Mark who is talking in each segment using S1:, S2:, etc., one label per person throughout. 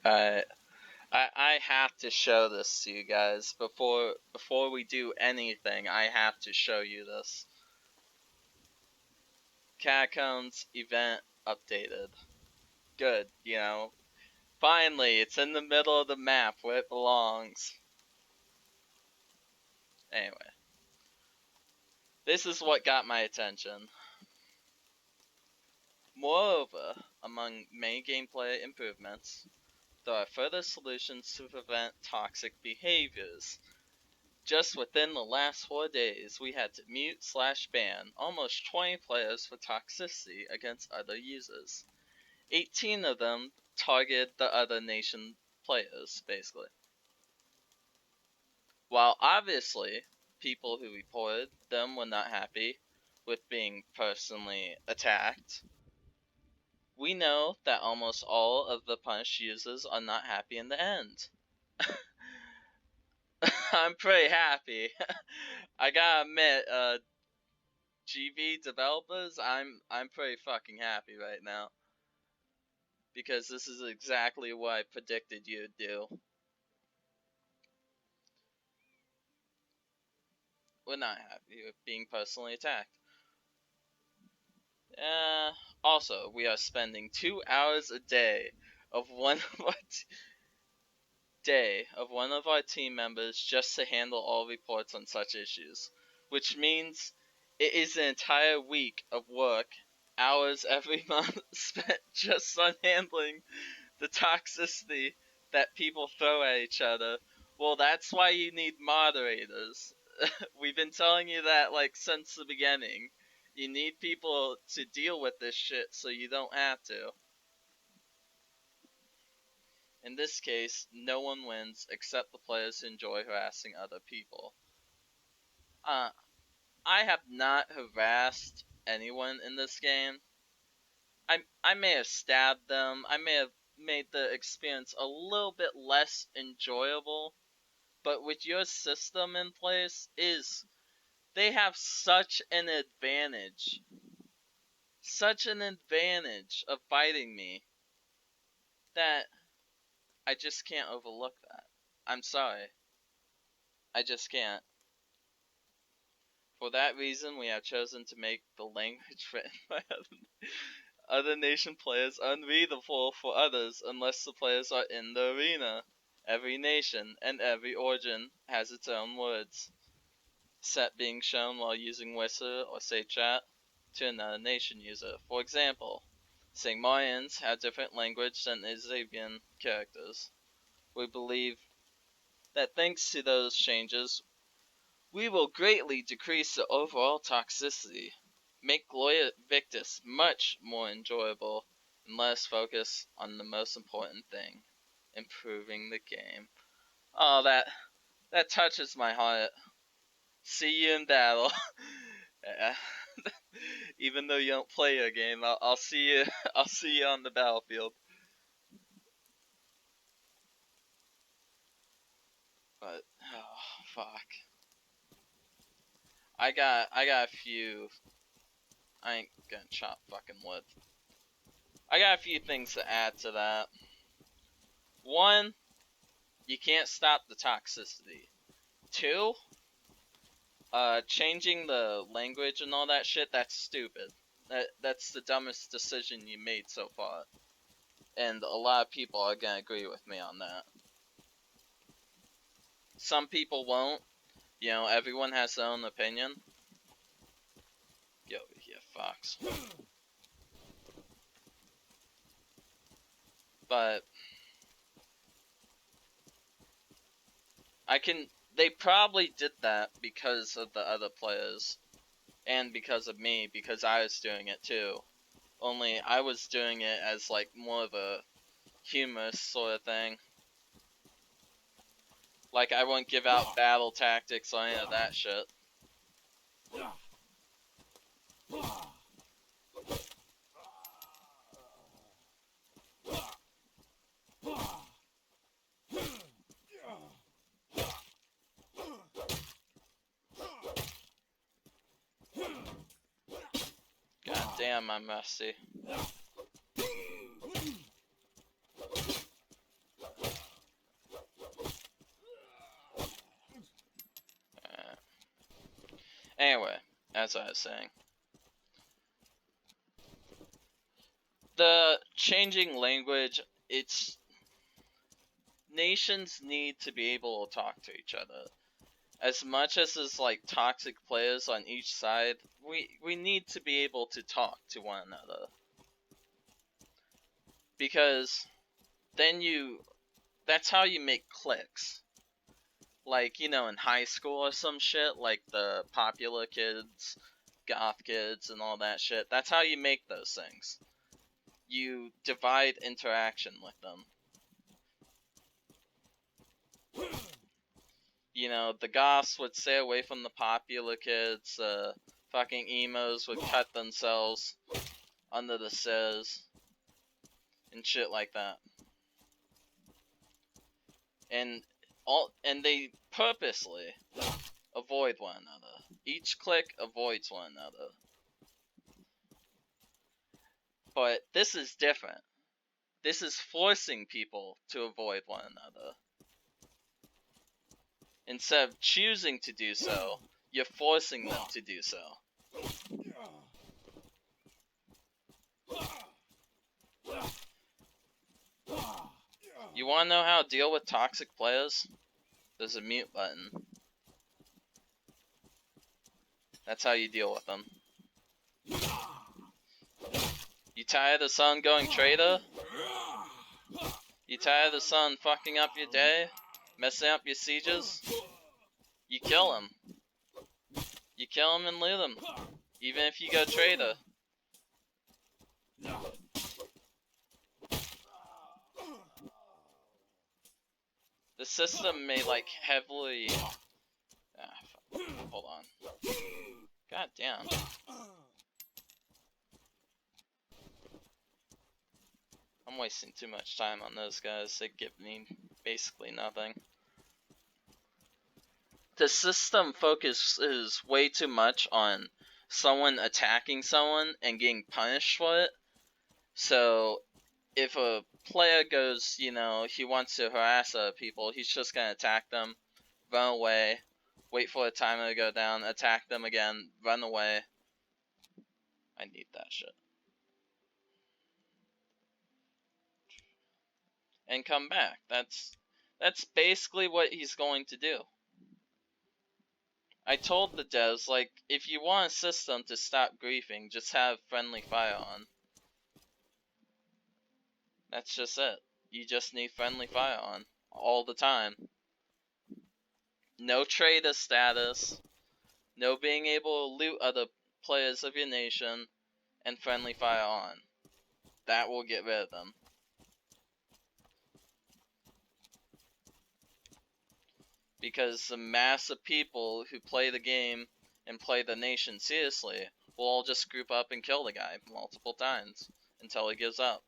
S1: Alright. I have to show this to you guys before we do anything. I have to show you this. Catacombs event updated. Good, you know. Finally, it's in the middle of the map where it belongs. Anyway. This is what got my attention. Moreover, among many gameplay improvements, there are further solutions to prevent toxic behaviors. Just within the last 4 days, we had to mute/ban almost 20 players for toxicity against other users. 18 of them targeted the other nation players, basically. While obviously, people who reported them were not happy with being personally attacked, we know that almost all of the punished users are not happy in the end. I'm pretty happy. I gotta admit, GV developers, I'm pretty fucking happy right now. Because this is exactly what I predicted you'd do. We're not happy with being personally attacked. Also, we are spending 2 hours a day of one of our team members just to handle all reports on such issues, which means it is an entire week of work, hours every month spent just on handling the toxicity that people throw at each other. Well, that's why you need moderators. We've been telling you that like since the beginning. You need people to deal with this shit so you don't have to. In this case, no one wins except the players who enjoy harassing other people. I have not harassed anyone in this game. I may have stabbed them. I may have made the experience a little bit less enjoyable. But with your system in place, they have such an advantage. Such an advantage of fighting me that I just can't overlook that. I'm sorry. I just can't. For that reason, we have chosen to make the language written by other nation players unreadable for others unless the players are in the arena. Every nation and every origin has its own words. Set being shown while using Whisper or Say Chat to another nation user. For example, Sigmarians have different language than Isabian characters. We believe that thanks to those changes, we will greatly decrease the overall toxicity, make Gloria Victis much more enjoyable, and let us focus on the most important thing, improving the game. Oh, that touches my heart. See you in battle. Even though you don't play a game, I'll see you. I'll see you on the battlefield. But oh fuck. I got a few. I ain't gonna chop fucking wood. I got a few things to add to that. One, you can't stop the toxicity. Two, changing the language and all that shit, that's stupid. That's the dumbest decision you made so far. And a lot of people are gonna agree with me on that. Some people won't. You know, everyone has their own opinion. Get over here, Fox. But they probably did that because of the other players. And because of me, because I was doing it too. Only I was doing it as like more of a humorous sort of thing. Like I wouldn't give out battle tactics or any of that shit. God damn, I'm rusty. as I was saying, the changing language, it's nations need to be able to talk to each other. As much as there's like toxic players on each side, we need to be able to talk to one another. Because then that's how you make cliques. Like, you know, in high school or some shit, like the popular kids, goth kids, and all that shit. That's how you make those things. You divide interaction with them. You know, the goths would stay away from the popular kids, fucking emos would cut themselves under the stairs, and shit like that. And they purposely avoid one another. Each clique avoids one another. But this is different. This is forcing people to avoid one another. Instead of choosing to do so, you're forcing them to do so. You wanna know how to deal with toxic players? There's a mute button. That's how you deal with them. You tired of Sun going traitor? You tired of the Sun fucking up your day? Messing up your sieges? You kill him. You kill him and loot him. Even if you go traitor. The system may like heavily... hold on. God damn. I'm wasting too much time on those guys. They give me basically nothing. The system focuses way too much on someone attacking someone and getting punished for it. So if a player goes, you know, he wants to harass other people, he's just gonna attack them, run away, wait for the timer to go down, attack them again, run away. I need that shit. And come back. That's basically what he's going to do. I told the devs, like, if you want a system to stop griefing, just have friendly fire on. That's just it. You just need friendly fire on. All the time. No traitor status. No being able to loot other players of your nation. And friendly fire on. That will get rid of them. Because the mass of people who play the game and play the nation seriously will all just group up and kill the guy multiple times until he gives up.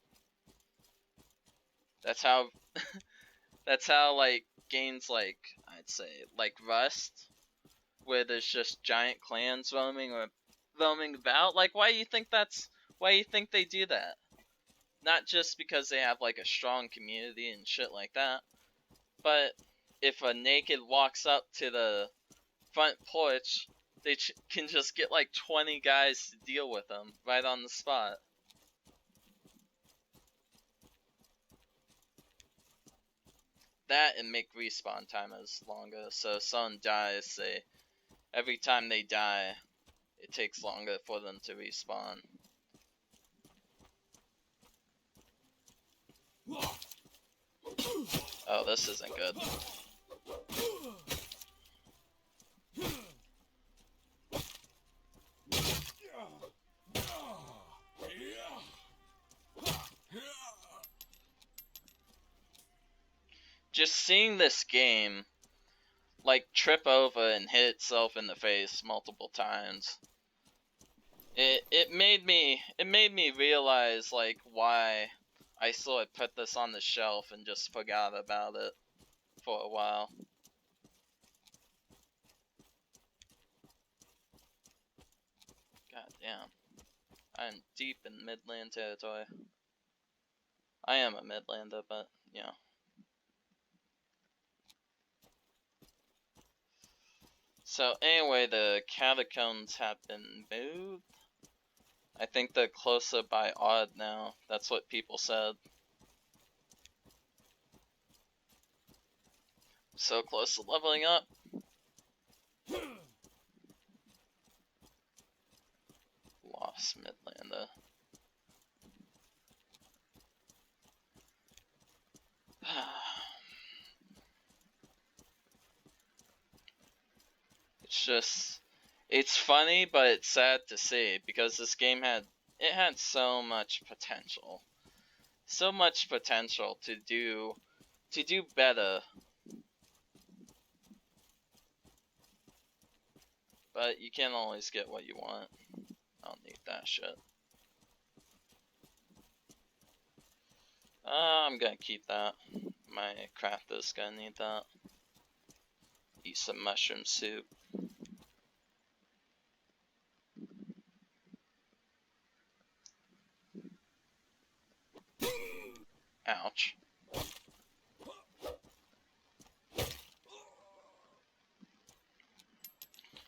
S1: That's how like games like, I'd say, like Rust, where there's just giant clans roaming about. Like, why do you think they do that? Not just because they have like a strong community and shit like that, but if a naked walks up to the front porch, they can just get like 20 guys to deal with them right on the spot. That and make respawn timers longer, so if someone dies, every time they die, it takes longer for them to respawn. Oh, this isn't good. Just seeing this game, like, trip over and hit itself in the face multiple times, it made me realize, like, why I sort of put this on the shelf and just forgot about it for a while. God damn. I'm deep in Midland territory. I am a Midlander, but, you know. So anyway, the catacombs have been moved. I think they're closer by odd now. That's what people said. So close to leveling up. Lost Midlander. It's just, it's funny, but it's sad to see because this game had so much potential, to do better, but you can't always get what you want. I don't need that shit. I'm gonna keep that. My crafter's gonna need that. Eat some mushroom soup. Ouch.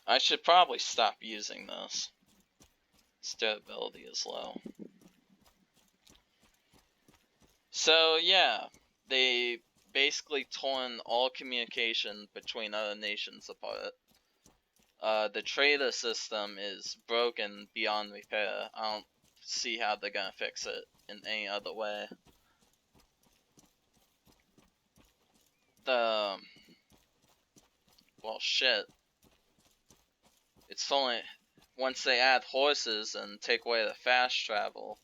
S1: I should probably stop using this. Durability is low. So yeah, they basically torn all communication between other nations apart. The trader system is broken beyond repair. I don't see how they're gonna fix it in any other way. Well, shit. It's only once they add horses and take away the fast travel,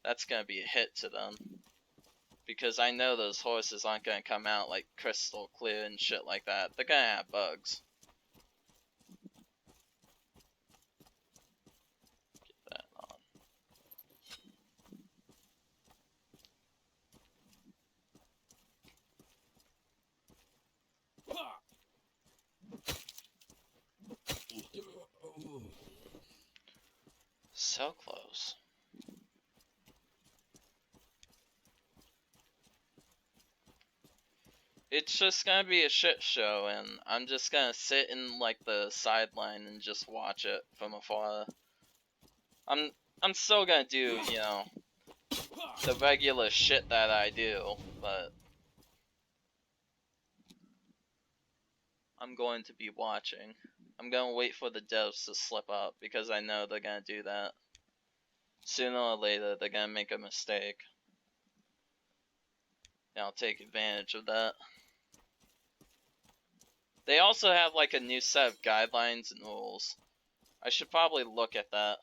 S1: that's gonna be a hit to them. Because I know those horses aren't gonna come out like crystal clear and shit like that. They're gonna have bugs. Get that on. So close. It's just gonna be a shit show, and I'm just gonna sit in like the sideline and just watch it from afar. I'm still gonna do, you know, the regular shit that I do, but I'm going to be watching. I'm gonna wait for the devs to slip up because I know they're gonna do that. Sooner or later, they're gonna make a mistake. And I'll take advantage of that. They also have like a new set of guidelines and rules. I should probably look at that.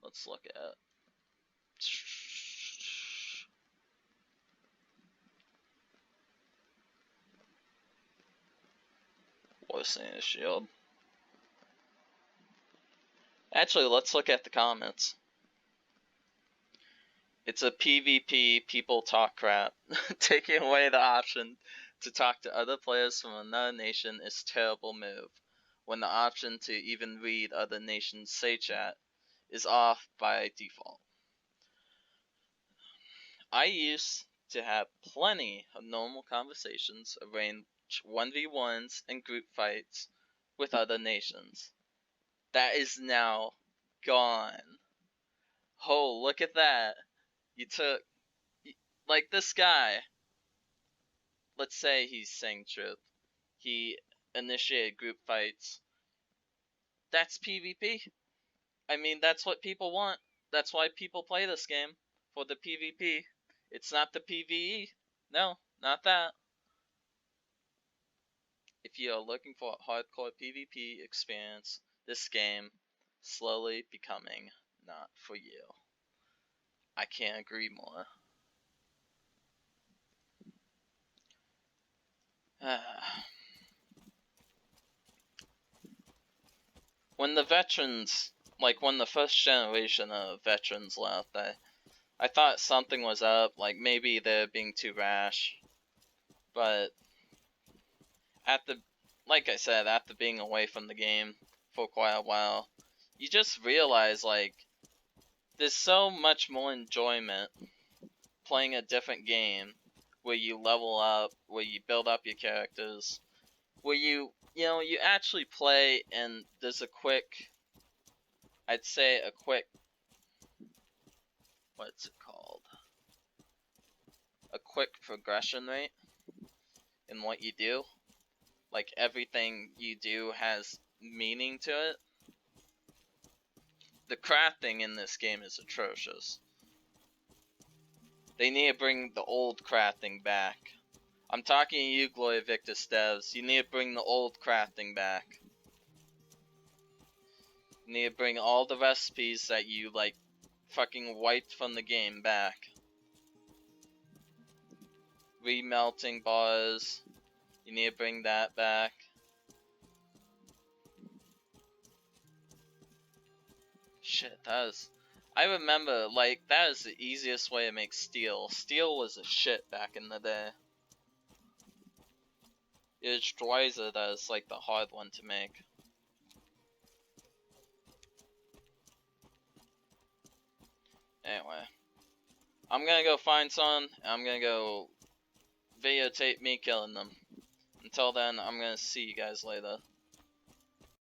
S1: Let's look at Warsaw Shield. Actually, let's look at the comments. It's a PvP, people talk crap. Taking away the option to talk to other players from another nation is a terrible move, when the option to even read other nations' say chat is off by default. I used to have plenty of normal conversations, arrange 1v1s and group fights with other nations. That is now gone. Oh, look at that. You took, like this guy, let's say he's saying truth. He initiated group fights. That's PvP. I mean, that's what people want. That's why people play this game, for the PvP. It's not the PvE. No, not that. If you are looking for a hardcore PvP experience, this game slowly becoming not for you. I can't agree more. When the veterans, like when the first generation of veterans left, I thought something was up, like maybe they're being too rash. But like I said, after being away from the game, for quite a while, you just realize, like, there's so much more enjoyment playing a different game where you level up, where you build up your characters, where you actually play and there's a quick, I'd say a quick, what's it called? A quick progression rate in what you do. Like, everything you do has meaning to it. The crafting in this game is atrocious. They need to bring the old crafting back. I'm talking to you, Gloria Victis devs. You need to bring the old crafting back. You need to bring all the recipes that you, like, fucking wiped from the game back. Remelting bars. You need to bring that back. Shit, I remember, like, that is the easiest way to make steel. Steel was a shit back in the day. It's Dreiser that is, like, the hard one to make. Anyway. I'm gonna go find some, and I'm gonna go videotape me killing them. Until then, I'm gonna see you guys later.